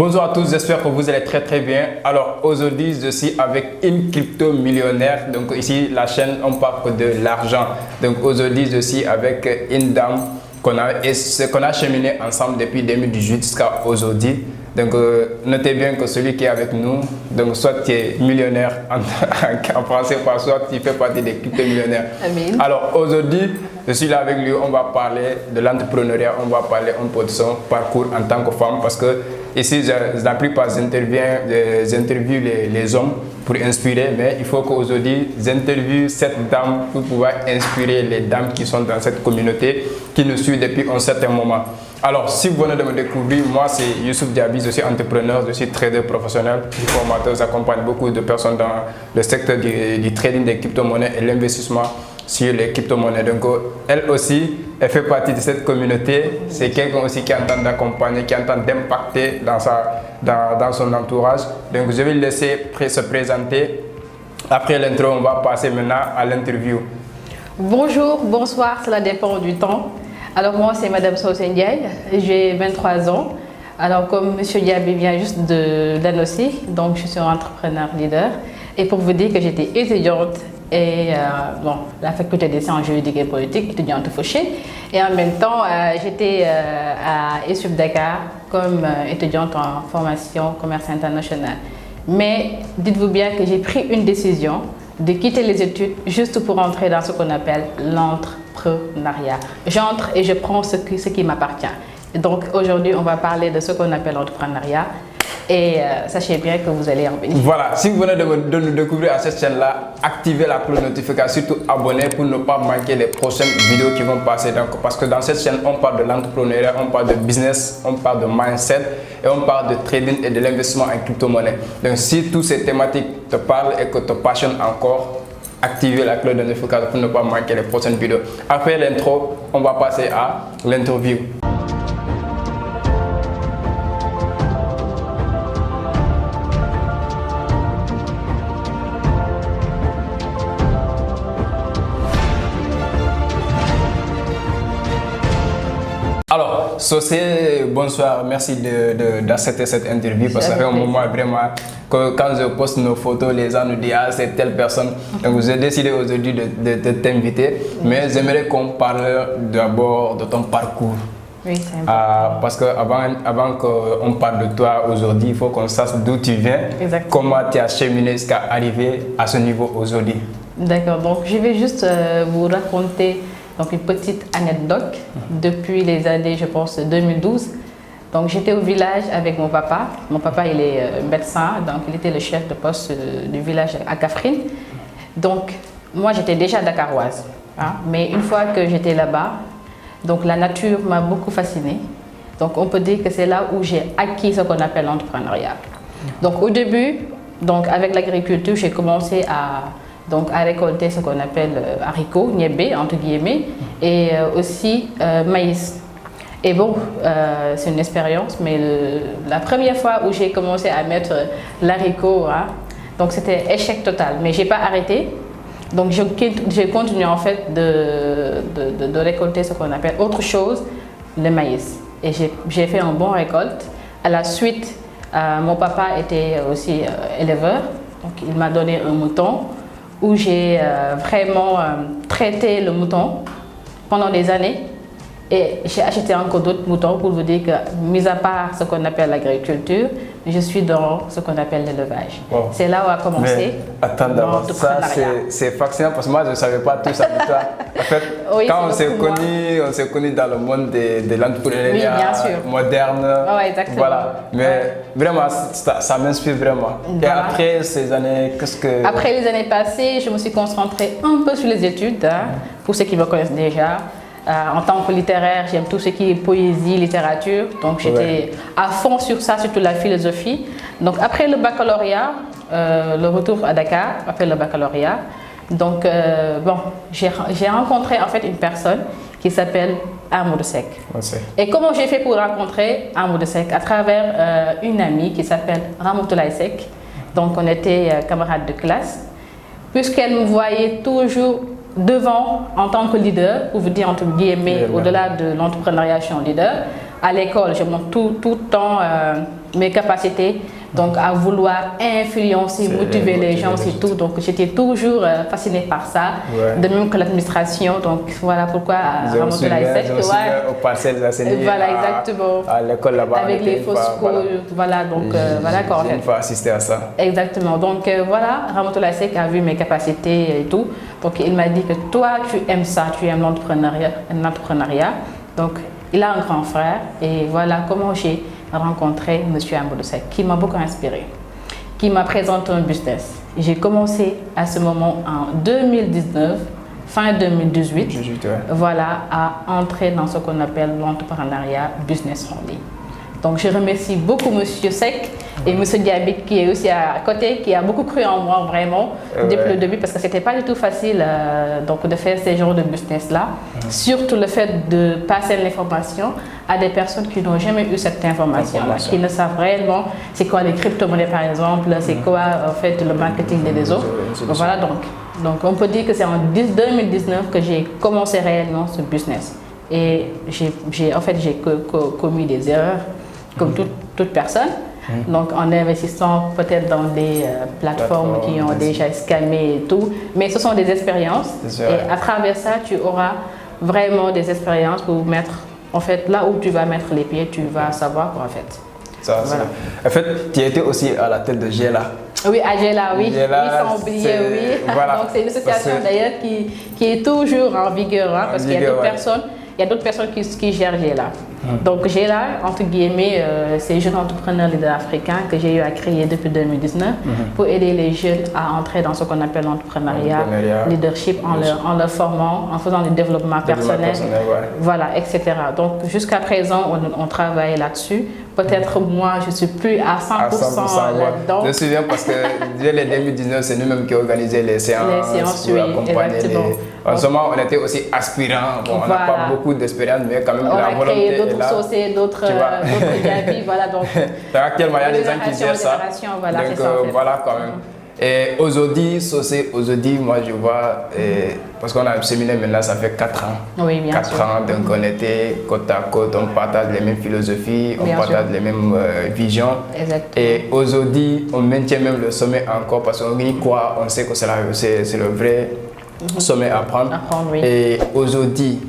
Bonjour à tous, j'espère que vous allez très bien. Alors aujourd'hui, je suis avec une crypto-millionnaire. Donc ici, la chaîne, on parle de l'argent. Donc aujourd'hui, je suis avec une dame qu'on a cheminé ensemble depuis 2018 jusqu'à aujourd'hui. Donc notez bien que celui qui est avec nous, donc soit tu es millionnaire en français, soit tu fais partie des crypto-millionnaires. Amen. Alors aujourd'hui, je suis là avec lui, on va parler de l'entrepreneuriat, on va parler un peu de son parcours en tant que femme parce que ici, la plupart j'interviewe les hommes pour inspirer, mais il faut qu'aujourd'hui, j'interviewe cette dame pour pouvoir inspirer les dames qui sont dans cette communauté, qui nous suivent depuis un certain moment. Alors, si vous venez de me découvrir, moi c'est Youssouf Diaby, je suis entrepreneur, je suis trader professionnel, je suis formateur, j'accompagne beaucoup de personnes dans le secteur du trading des crypto-monnaies et l'investissement sur les crypto-monnaies. Donc, elle aussi, elle fait partie de cette communauté. C'est quelqu'un aussi qui entend d'accompagner, qui entend d'impacter dans son entourage. Donc, je vais le laisser se présenter. Après l'intro, on va passer maintenant à l'interview. Bonjour, bonsoir, cela dépend du temps. Alors moi, c'est Madame Socé Ndiaye, j'ai 23 ans. Alors comme Monsieur Diaby vient juste d'annoncer, donc je suis un entrepreneur leader. Et pour vous dire que j'étais étudiante et la faculté des sciences juridiques et politiques, étudiante Fauché. Et en même temps, j'étais à ESUP Dakar comme étudiante en formation commerce international. Mais dites-vous bien que j'ai pris une décision de quitter les études juste pour entrer dans ce qu'on appelle l'entrepreneuriat. J'entre et je prends ce qui m'appartient. Donc aujourd'hui, on va parler de ce qu'on appelle l'entrepreneuriat. Et sachez bien que vous allez en bénéficier. Voilà, si vous venez de nous découvrir à cette chaîne-là, activez la cloche de notification, surtout abonnez pour ne pas manquer les prochaines vidéos qui vont passer. Donc, parce que dans cette chaîne, on parle de l'entrepreneuriat, on parle de business, on parle de mindset et on parle de trading et de l'investissement en crypto-monnaie. Donc, si toutes ces thématiques te parlent et que te passionnent encore, activez la cloche de notification pour ne pas manquer les prochaines vidéos. Après l'intro, on va passer à l'interview. Alors, Socé, bonsoir, merci d'accepter cette interview parce que ça fait un moment vraiment que quand je poste nos photos, les gens nous disent ah c'est telle personne. Donc j'ai décidé aujourd'hui de t'inviter, mais j'aimerais qu'on parle d'abord de ton parcours. Oui, c'est important. Parce qu'avant qu'on parle de toi aujourd'hui, il faut qu'on sache d'où tu viens, Exactement. comment tu as cheminé jusqu'à arriver à ce niveau aujourd'hui. D'accord, donc je vais juste vous raconter donc une petite anecdote depuis les années, je pense, 2012. Donc j'étais au village avec mon papa. Mon papa, il est médecin, donc il était le chef de poste du village à Kaffrine. Donc moi, j'étais déjà dakaroise, hein, mais une fois que j'étais là-bas, donc la nature m'a beaucoup fascinée. Donc on peut dire que c'est là où j'ai acquis ce qu'on appelle l'entrepreneuriat. Donc au début, donc avec l'agriculture, j'ai commencé à récolter ce qu'on appelle haricots, niébé, entre guillemets, et aussi maïs. Et bon, c'est une expérience, mais la première fois où j'ai commencé à mettre l'haricot, hein, donc c'était échec total, mais j'ai pas arrêté. Donc j'ai continué en fait de récolter ce qu'on appelle autre chose, le maïs. Et j'ai fait un bon récolte. À la suite, mon papa était aussi éleveur, donc il m'a donné un mouton, où j'ai vraiment traité le mouton pendant des années et j'ai acheté encore d'autres moutons pour vous dire que, mis à part ce qu'on appelle l'agriculture, je suis dans ce qu'on appelle l'élevage. Wow. C'est là où a commencé. Mais attends d'abord, ça c'est fascinant parce que moi je ne savais pas tout ça de toi. En fait, oui, quand on s'est connus dans le monde de l'entrepreneuriat moderne. Oh, exactement. Voilà. Mais vraiment, ça m'inspire vraiment. Et après ces années, qu'est-ce que... Après les années passées, je me suis concentrée un peu sur les études, hein, pour ceux qui me connaissent déjà. En tant que littéraire, j'aime tout ce qui est poésie, littérature. Donc j'étais à fond sur ça, surtout la philosophie. Donc après le baccalauréat, le retour à Dakar, après le baccalauréat, donc j'ai rencontré en fait une personne qui s'appelle Amadou Seck. Et comment j'ai fait pour rencontrer Amadou Seck? À travers une amie qui s'appelle Ramatoulaye Seck. Donc on était camarades de classe. Puisqu'elle me voyait toujours devant en tant que leader, pour vous dire entre guillemets, au-delà de l'entrepreneuriat, je suis un leader. À l'école, je montre tout le temps mes capacités, donc à vouloir influencer, motiver les gens, c'est tout. Donc j'étais toujours fascinée par ça, de même que l'administration. Donc voilà pourquoi Ramatoulaye Seck. Au Parcelles Assainies, voilà, exactement. À l'école là-bas. Avec les fausses voilà, donc voilà quand j'ai une fois assisté à ça. Exactement. Donc voilà, Ramatoulaye Seck a vu mes capacités et tout. Donc il m'a dit que toi, tu aimes ça, tu aimes l'entrepreneuriat. Donc il a un grand frère et voilà comment j'ai rencontré M. Amadou Seck, qui m'a beaucoup inspiré, qui m'a présenté un business. J'ai commencé à ce moment en 2019, fin 2018, voilà, à entrer dans ce qu'on appelle l'entrepreneuriat business en ligne. Donc je remercie beaucoup M. Seck et M. Diaby qui est aussi à côté, qui a beaucoup cru en moi vraiment depuis le début, parce que c'était pas du tout facile donc de faire ces genres de business-là. Surtout le fait de passer l'information à des personnes qui n'ont jamais eu cette information-là, qui ne savent réellement c'est quoi les crypto-monnaies par exemple, c'est quoi en fait le marketing des réseaux. Voilà, donc on peut dire que c'est en 2019 que j'ai commencé réellement ce business. Et j'ai commis des erreurs comme toute personne. Donc en investissant peut-être dans des plateformes qui ont déjà scammé et tout. Mais ce sont des expériences. Et à travers ça, tu auras vraiment des expériences pour mettre, en fait, là où tu vas mettre les pieds, tu vas savoir quoi en fait. Ça, voilà. En fait, tu étais aussi à la tête de Gela. Oui, à Gela, oui. Gela, sans oublier, oui. Voilà. Donc c'est une association d'ailleurs qui est toujours en vigueur, hein, parce qu'il y a d'autres personnes. Il y a d'autres personnes qui gèrent Gela. Donc Gela, entre guillemets, c'est les jeunes entrepreneurs leaders africains que j'ai eu à créer depuis 2019 pour aider les jeunes à entrer dans ce qu'on appelle l'entrepreneuriat, leadership, en leur formant, en faisant du développement personnel, voilà, etc. Donc jusqu'à présent, on travaille là-dessus. Peut-être moi, je ne suis plus à 100%, là-dedans. Je me souviens parce que dès les 2019, c'est nous-mêmes qui organisaient les séances pour accompagner En ce moment, on était aussi aspirants. Bon, on n'a pas beaucoup d'expérience, mais quand même la volonté est là. D'autres saucés, d'autres Gabi, voilà. Donc, actuellement, il y a des gens qui gèrent ça. Voilà, donc voilà quand même. Et aujourd'hui, Saucé, aujourd'hui, moi je vois, parce qu'on a un séminaire maintenant, ça fait 4 ans. Oui, bien 4 sûr. ans, donc on était côte à côte, on partage les mêmes philosophies, on partage les mêmes visions. Exactement. Et aujourd'hui, on maintient même le sommet encore parce qu'on y croit, on sait que c'est le vrai sommet à prendre. Oui. Et aujourd'hui,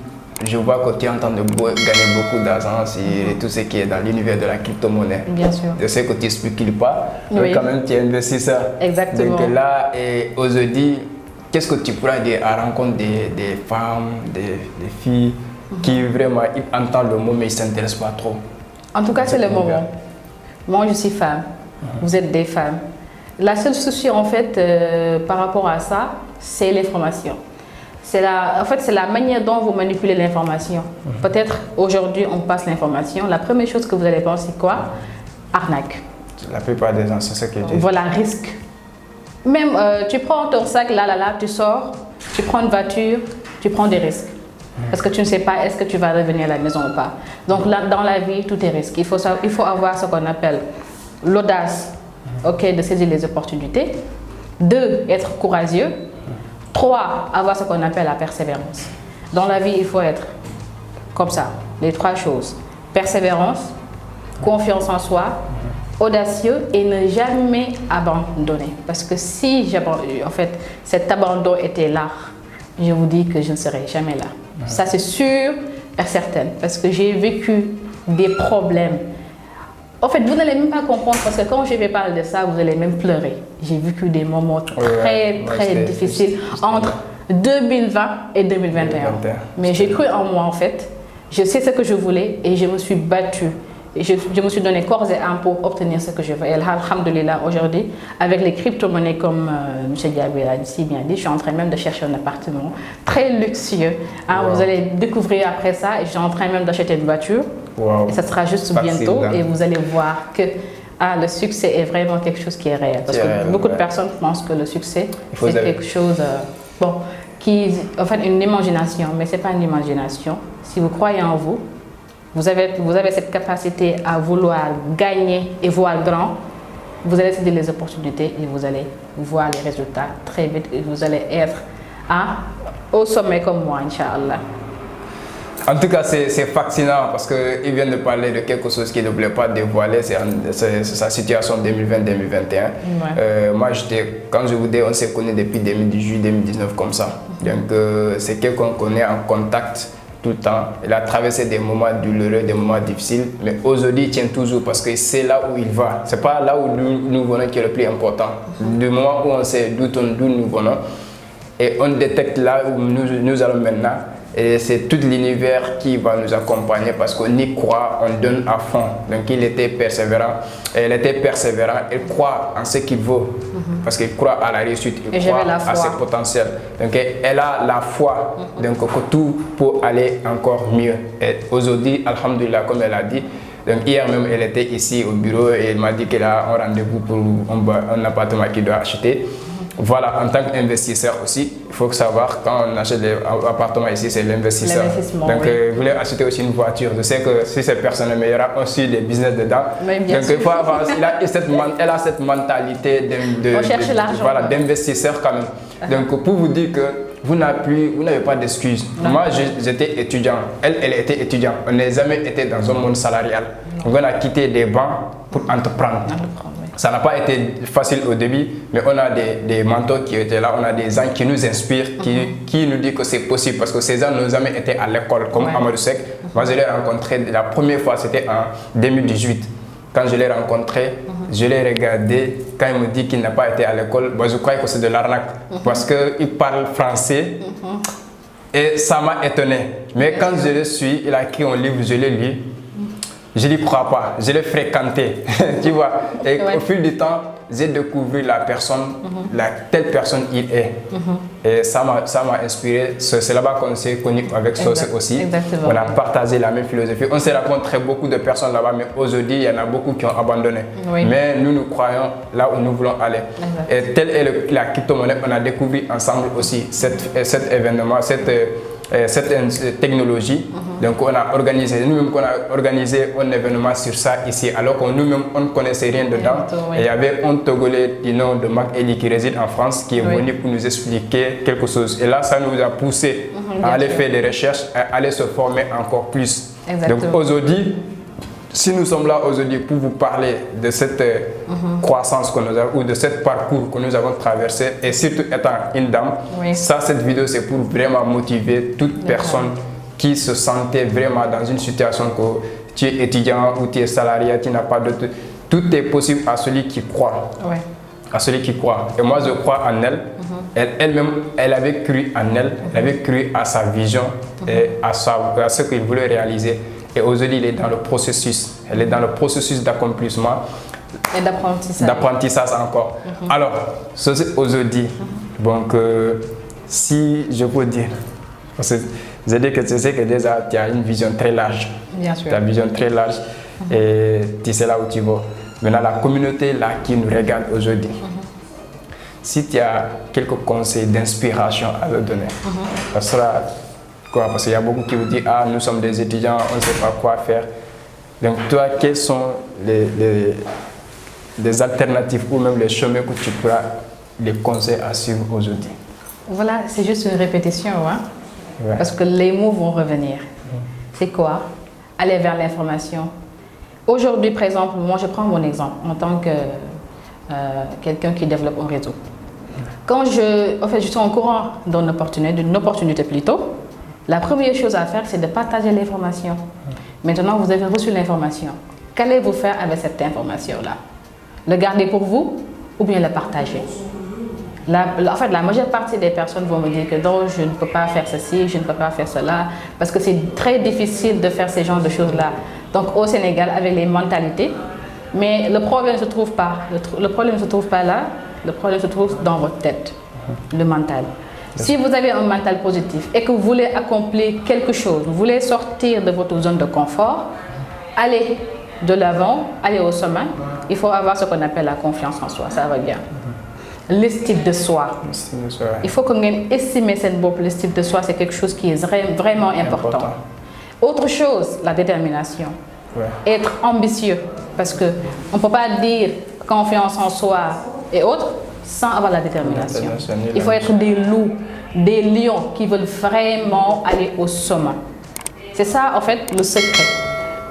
je vois que tu es en train de gagner beaucoup d'argent sur tout ce qui est dans l'univers de la crypto-monnaie. Bien sûr. Je sais que tu ne spécules pas, mais quand même tu es investisseur. Exactement. Donc là, et aujourd'hui, qu'est-ce que tu pourras dire à rencontre des femmes, des filles qui vraiment entendent le mot mais ils ne s'intéressent pas trop? En tout cas, c'est le moment. Moi, je suis femme. Vous êtes des femmes. La seule souci, en fait, par rapport à ça, c'est l'information. En fait, c'est la manière dont vous manipulez l'information. Peut-être aujourd'hui, on passe l'information. La première chose que vous allez penser, c'est quoi? Arnaque. La plupart des gens, c'est ce qu'ils disent. Voilà, risque. Même, tu prends ton sac, là, tu sors, tu prends une voiture, tu prends des risques. Parce que tu ne sais pas est-ce que tu vas revenir à la maison ou pas. Donc, là, dans la vie, tout est risque. Il faut avoir ce qu'on appelle l'audace, de saisir les opportunités. 2, être courageux. 3, avoir ce qu'on appelle la persévérance. Dans la vie, il faut être comme ça, les 3 choses. Persévérance, confiance en soi, audacieux et ne jamais abandonner. Parce que si cet abandon était là, je vous dis que je ne serais jamais là. Ça, c'est sûr et certain. Parce que j'ai vécu des problèmes. En fait, vous n'allez même pas comprendre parce que quand je vais parler de ça, vous allez même pleurer. J'ai vécu des moments très difficiles entre 2020 et 2021. Mais j'ai cru en moi en fait. Je sais ce que je voulais et je me suis battue. Et je me suis donné corps et âme pour obtenir ce que je veux. Et alhamdoulilah, aujourd'hui, avec les crypto-monnaies comme M. Diaby l'a si bien dit, je suis en train même de chercher un appartement très luxueux. Vous allez découvrir après ça. Et je suis en train même d'acheter une voiture. Et ça sera juste bientôt. Et vous allez voir que le succès est vraiment quelque chose qui est réel. Parce que beaucoup de personnes pensent que le succès, c'est quelque chose une imagination. Mais ce n'est pas une imagination. Si vous croyez en vous, vous avez cette capacité à vouloir gagner et voir grand, vous allez saisir les opportunités et vous allez voir les résultats très vite et vous allez être au sommet comme moi, Inch'Allah. En tout cas, c'est fascinant parce qu'il vient de parler de quelque chose qu'il ne voulait pas dévoiler, c'est sa situation 2020-2021. Moi, quand je vous dis, on s'est connus depuis 2018-2019 comme ça. Donc, c'est quelqu'un qu'on est en contact tout le temps. Il a traversé des moments douloureux, des moments difficiles, mais aujourd'hui, il tient toujours parce que c'est là où il va. C'est pas là où nous venons qui est le plus important. Du moment où on sait d'où nous venons et on détecte là où nous allons maintenant, et c'est tout l'univers qui va nous accompagner parce qu'on y croit, on donne à fond. Donc il était persévérant, elle était persévérante, elle croit en ce qu'il vaut parce qu'elle croit à la réussite, elle croit à ses potentiels. Donc elle a la foi, donc que tout peut aller encore mieux. Et aujourd'hui, alhamdoulilah, comme elle a dit, donc hier même elle était ici au bureau et elle m'a dit qu'elle a un rendez-vous pour un appartement qu'elle doit acheter. Voilà, en tant qu'investisseur aussi, il faut savoir quand on achète l'appartement ici, c'est l'investisseur. Donc, vous voulez acheter aussi une voiture. Je sais que si c'est personnel, mais il y aura aussi des business dedans. Donc, il faut avoir, elle a cette mentalité d'investisseur quand même. Donc, pour vous dire que vous n'avez pas d'excuses. Moi, j'étais étudiant. Elle était étudiante. On n'a jamais été dans un monde salarial. Donc, on a quitté des bancs pour entreprendre. Ça n'a pas été facile au début, mais on a des mentors qui étaient là, on a des gens qui nous inspirent, qui nous disent que c'est possible parce que ces gens n'ont jamais été à l'école, comme Amadou Seck. Moi, je l'ai rencontré la première fois, c'était en 2018. Quand je l'ai rencontré, je l'ai regardé. Quand il me dit qu'il n'a pas été à l'école, je crois que c'est de l'arnaque parce qu'il parle français et ça m'a étonné. Mais quand je le suis, il a écrit un livre, je l'ai lu. Je n'y crois pas, je l'ai fréquenté, tu vois. Et au fil du temps, j'ai découvert la personne, telle personne il est. Et ça m'a inspiré. C'est là-bas qu'on s'est connus avec Socé aussi. Exactement. On a partagé la même philosophie. On s'est rencontré beaucoup de personnes là-bas, mais aujourd'hui, il y en a beaucoup qui ont abandonné. Mais nous croyons là où nous voulons aller. Et telle est la crypto-monnaie, on a découvert ensemble aussi cet événement, cette technologie. Donc on a organisé, nous-mêmes on a organisé un événement sur ça ici, alors que nous-mêmes on ne connaissait rien dedans. Et il y avait un Togolais du nom de Marc Eli qui réside en France qui est venu pour nous expliquer quelque chose. Et là, ça nous a poussé à aller faire des recherches, à aller se former encore plus. Donc aujourd'hui, si nous sommes là aujourd'hui pour vous parler de cette croissance que nous avons, ou de ce parcours que nous avons traversé, et surtout étant une dame, cette vidéo c'est pour vraiment motiver toute personne qui se sentait vraiment dans une situation que tu es étudiant ou tu es salarié, tu n'as pas d'autre. Tout est possible à celui qui croit. À celui qui croit. Et moi je crois en elle. Elle-même, elle avait cru en elle, elle avait cru à sa vision et à ce qu'il voulait réaliser. Et aujourd'hui, il est dans le processus. Elle est dans le processus d'accomplissement. Et d'apprentissage. D'apprentissage encore. Alors, aujourd'hui, donc, si je peux dire, je dis que tu sais que déjà, tu as une vision très large. Bien sûr. Tu as une vision très large et tu sais là où tu vas. Maintenant, la communauté là qui nous regarde aujourd'hui, si tu as quelques conseils d'inspiration à leur donner, ça sera quoi? Parce qu'il y a beaucoup qui vous disent, ah, nous sommes des étudiants, on ne sait pas quoi faire. Donc toi, quels sont les alternatives ou même les chemins que tu pourras les conseils à suivre aujourd'hui? Voilà, c'est juste une répétition, parce que les mots vont revenir. C'est quoi? Aller vers l'information. Aujourd'hui, par exemple, moi je prends mon exemple en tant que quelqu'un qui développe un réseau. Quand je suis en courant d'une opportunité plutôt, la première chose à faire, c'est de partager l'information. Maintenant, vous avez reçu l'information. Qu'allez-vous faire avec cette information-là? Le garder pour vous ou bien le partager? En fait, la majeure partie des personnes vont me dire que non, je ne peux pas faire ceci, je ne peux pas faire cela, parce que c'est très difficile de faire ce genre de choses-là. Donc au Sénégal, avec les mentalités, mais le problème ne se trouve pas. Le problème ne se trouve pas là, le problème se trouve dans votre tête, le mental. Si vous avez un mental positif et que vous voulez accomplir quelque chose, vous voulez sortir de votre zone de confort, allez de l'avant, allez au sommet, il faut avoir ce qu'on appelle la confiance en soi, ça va bien. L'estime de soi. Il faut que vous estimez cette boîte, l'estime de soi, c'est quelque chose qui est vraiment important. Autre chose, la détermination. Être ambitieux, parce qu'on ne peut pas dire confiance en soi et autres sans avoir la détermination. Il faut être des loups, des lions qui veulent vraiment aller au sommet. c'est ça, en fait, le secret.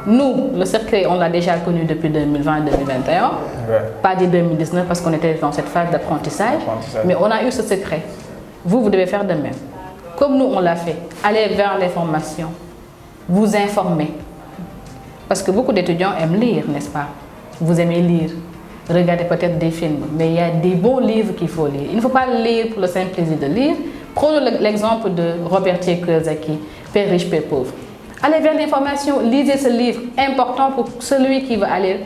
Nous, le secret, on l'a déjà connu depuis 2020-2021, pas dès 2019 parce qu'on était dans cette phase d'apprentissage, mais on a eu ce secret. Vous devez faire de même. Comme nous, on l'a fait. Allez vers l'information, vous informer. Parce que beaucoup d'étudiants aiment lire, n'est-ce pas? Vous aimez lire, regardez peut-être des films, mais il y a des bons livres qu'il faut lire. Il ne faut pas lire pour le simple plaisir de lire. Prenons l'exemple de Robert T. Kiyosaki, Père riche, Père pauvre. Allez vers l'information, lisez ce livre, important pour celui qui veut aller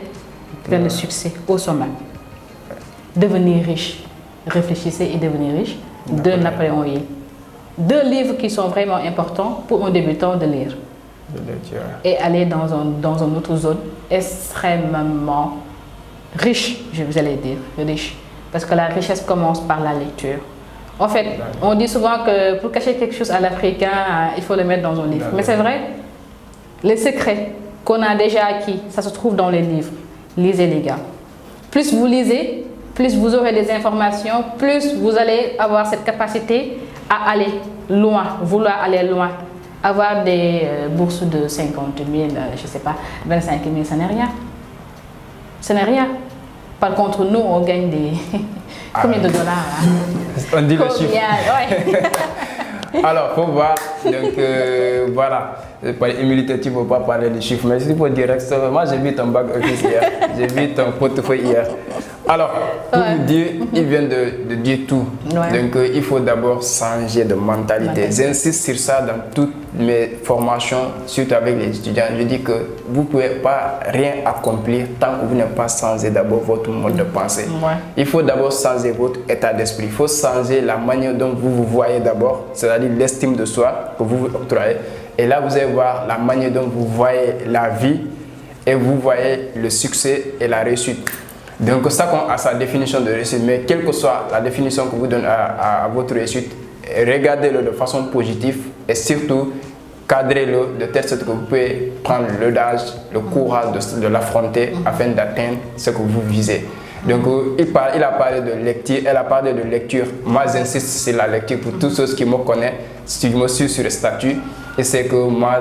vers le succès, au sommet. Devenir riche, réfléchissez et devenir riche, de Napoléon Hill. 2 livres qui sont vraiment importants pour un débutant de lire. Et aller dans une autre zone extrêmement riche, je vous allais dire, riche. Parce que la richesse commence par la lecture. En fait, on dit souvent que pour cacher quelque chose à l'Africain, il faut le mettre dans un livre. Mais c'est vrai, les secrets qu'on a déjà acquis, ça se trouve dans les livres. Lisez les gars. Plus vous lisez, plus vous aurez des informations, plus vous allez avoir cette capacité à aller loin, vouloir aller loin. Avoir des bourses de 50 000, je ne sais pas, 25 000, ça n'est rien. Ce n'est rien. Par contre, nous, on gagne des... Combien de dollars hein? On dit le chiffre. Ouais. Alors, faut voir. Donc, voilà. Par humilité, tu ne peux pas parler de chiffres. Mais si tu peux direct, moi, j'ai vu ton bac office hier. J'ai vu ton portefeuille hier. Alors, pour vous dire, il vient de dire tout. Ouais. Donc, il faut d'abord changer de mentalité. J'insiste sur ça dans toutes mes formations, surtout avec les étudiants. Je dis que vous ne pouvez pas rien accomplir tant que vous n'avez pas changé d'abord votre mode de pensée. Ouais. Il faut d'abord changer votre état d'esprit. Il faut changer la manière dont vous vous voyez d'abord, c'est-à-dire l'estime de soi que vous vous octroyez. Et là, vous allez voir la manière dont vous voyez la vie et vous voyez le succès et la réussite. Donc, ça a sa définition de réussite. Mais quelle que soit la définition que vous donnez à votre réussite, regardez-le de façon positive et surtout, cadrez-le de telle sorte que vous pouvez prendre l'audace, le courage de l'affronter afin d'atteindre ce que vous visez. Donc, il a parlé de lecture, elle a parlé de lecture. Moi, j'insiste sur la lecture pour tous ceux qui me connaissent, qui me suivent sur le statut. Et c'est que moi,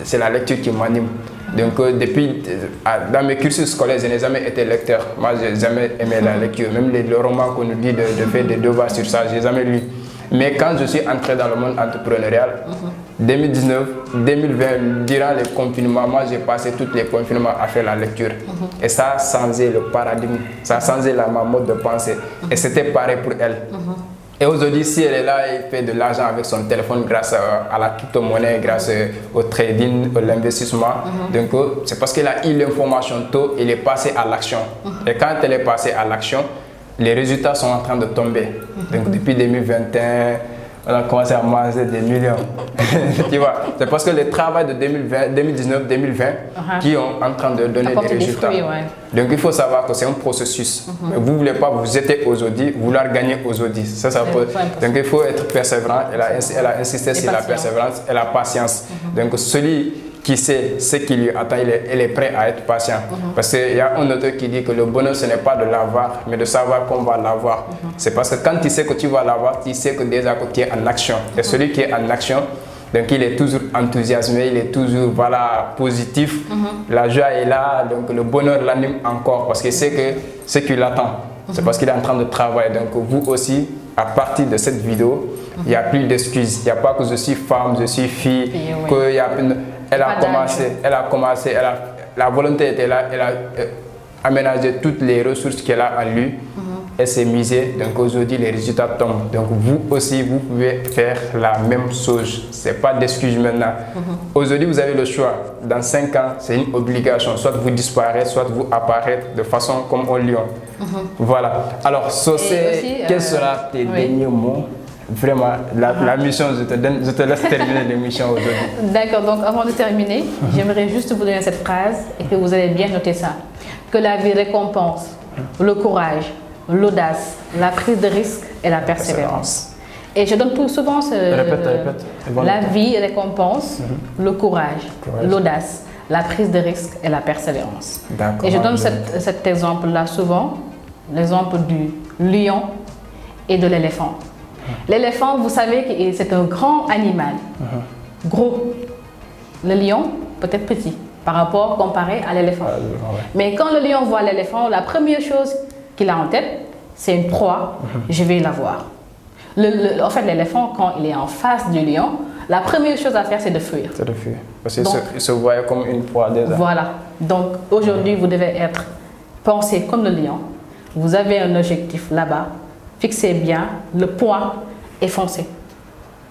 c'est la lecture qui m'anime. Donc, depuis, dans mes cursus scolaires, je n'ai jamais été lecteur. Moi, je n'ai jamais aimé la lecture. Même le roman qu'on nous dit de faire des devoirs sur ça, je n'ai jamais lu. Mais quand je suis entré dans le monde entrepreneurial, 2019, 2020, durant les confinements, moi j'ai passé tous les confinements à faire la lecture. Et ça a changé le paradigme, ça a changé ma mode de pensée. Et c'était pareil pour elle. Et aujourd'hui, si elle est là, elle fait de l'argent avec son téléphone grâce à la crypto-monnaie, grâce au trading, à l'investissement. Donc c'est parce qu'elle a eu l'information tôt, elle est passée à l'action. Et quand elle est passée à l'action, les résultats sont en train de tomber. Donc depuis 2021, on a commencé à manger des millions. Tu vois, c'est parce que le travail de 2019, 2020 qui sont en train de donner des résultats. Fruits, ouais. Donc il faut savoir que c'est un processus. Mais vous ne voulez pas vous jeter aujourd'hui, vouloir gagner aujourd'hui. Donc il faut être persévérant. Elle a insisté sur la persévérance et la patience. Donc celui qui sait ce qui lui attend, il est prêt à être patient. Parce qu'il y a un auteur qui dit que le bonheur, ce n'est pas de l'avoir, mais de savoir qu'on va l'avoir. C'est parce que quand tu sais que tu vas l'avoir, tu sais que déjà que tu es en action. Et celui qui est en action, donc il est toujours enthousiasmé, il est toujours positif. La joie est là, donc le bonheur l'anime encore parce qu'il sait que ce qui l'attend, c'est parce qu'il est en train de travailler. Donc vous aussi, à partir de cette vidéo, il n'y a plus d'excuses. Il n'y a pas que je suis femme, je suis fille, qu'il y a elle a commencé, la volonté était là, elle a aménagé toutes les ressources qu'elle a en lui, elle s'est misée, donc aujourd'hui les résultats tombent. Donc vous aussi, vous pouvez faire la même chose, ce n'est pas d'excuse maintenant. Aujourd'hui, vous avez le choix, dans 5 ans, c'est une obligation, soit vous disparaître, soit vous apparaître de façon comme un lion. Voilà. Alors, Socé, quels seront tes derniers mots? Vraiment, la mission, je te laisse terminer l'émission aujourd'hui. D'accord, donc avant de terminer, j'aimerais juste vous donner cette phrase et que vous allez bien noter ça. Que la vie récompense le courage, l'audace, la prise de risque et la persévérance. Et je donne tout souvent Répète. La vie récompense le courage, l'audace, la prise de risque et la persévérance. Et je donne cet exemple-là souvent, l'exemple du lion et de l'éléphant. L'éléphant, vous savez que c'est un grand animal, gros. le lion peut être petit par rapport comparé à l'éléphant. Ouais. Mais quand le lion voit l'éléphant, la première chose qu'il a en tête, c'est une proie, je vais la voir. En fait, l'éléphant, quand il est en face du lion, la première chose à faire, c'est de fuir. C'est de fuir. Parce qu'il se voyait comme une proie déjà. Voilà. Donc aujourd'hui, vous devez penser comme le lion. Vous avez un objectif là-bas. Fixez bien le point et foncez.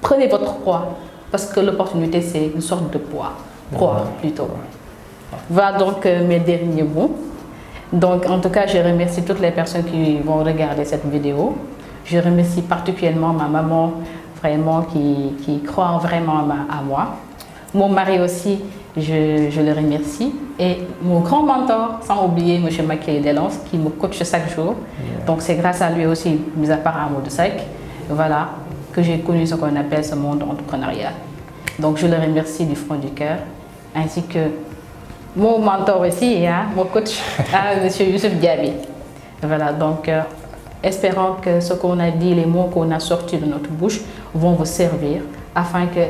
Prenez votre proie. Parce que l'opportunité, c'est une sorte de proie plutôt. Voilà donc mes derniers mots. Donc en tout cas, je remercie toutes les personnes qui vont regarder cette vidéo. Je remercie particulièrement ma maman, vraiment, qui croit vraiment à moi. Mon mari aussi, je le remercie. Et mon grand mentor, sans oublier M. Macky Delance, qui me coach chaque jour. Donc c'est grâce à lui aussi, mis à part Amour de Sec, voilà, que j'ai connu ce qu'on appelle ce monde entrepreneurial. Donc je le remercie du fond du cœur, ainsi que mon mentor aussi, mon coach, M. Youssouf Diaby. Voilà, donc espérons que ce qu'on a dit, les mots qu'on a sortis de notre bouche vont vous servir, afin que,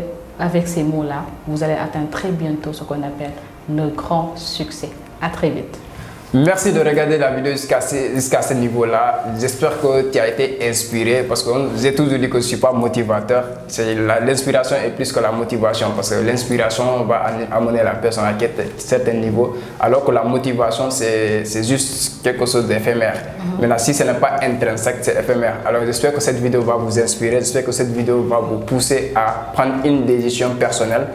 avec ces mots-là, vous allez atteindre très bientôt ce qu'on appelle le grand succès. À très vite. Merci de regarder la vidéo jusqu'à ce niveau-là. J'espère que tu as été inspiré parce que j'ai toujours dit que je ne suis pas motivateur. L'inspiration est plus que la motivation parce que l'inspiration va amener la personne à un certain niveau alors que la motivation c'est juste quelque chose d'éphémère. Maintenant, si ce n'est pas intrinsèque, c'est éphémère. Alors j'espère que cette vidéo va vous inspirer, j'espère que cette vidéo va vous pousser à prendre une décision personnelle,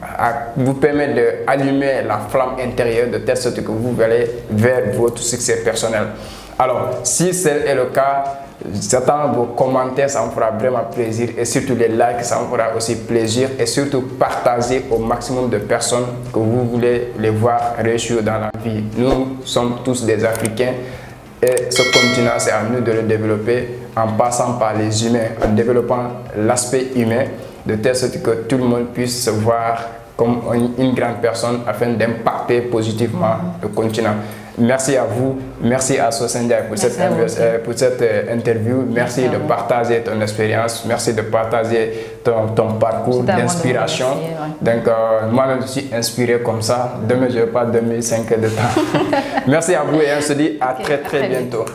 à vous permettre d'allumer la flamme intérieure de telle sorte que vous allez vers votre succès personnel. Alors, si c'est le cas, j'attends vos commentaires, ça me fera vraiment plaisir, et surtout les likes, ça me fera aussi plaisir, et surtout partager au maximum de personnes que vous voulez les voir réussir dans la vie. Nous sommes tous des Africains et ce continent, c'est à nous de le développer en passant par les humains, en développant l'aspect humain de telle sorte que tout le monde puisse se voir comme une grande personne afin d'impacter positivement le continent. Merci à vous, merci à Sosendia pour cette interview, merci de partager ton expérience, merci de partager ton parcours d'inspiration. Donc moi-même je suis inspiré comme ça, demain je n'ai pas 2005 de temps. Merci à vous et on se dit à très bientôt.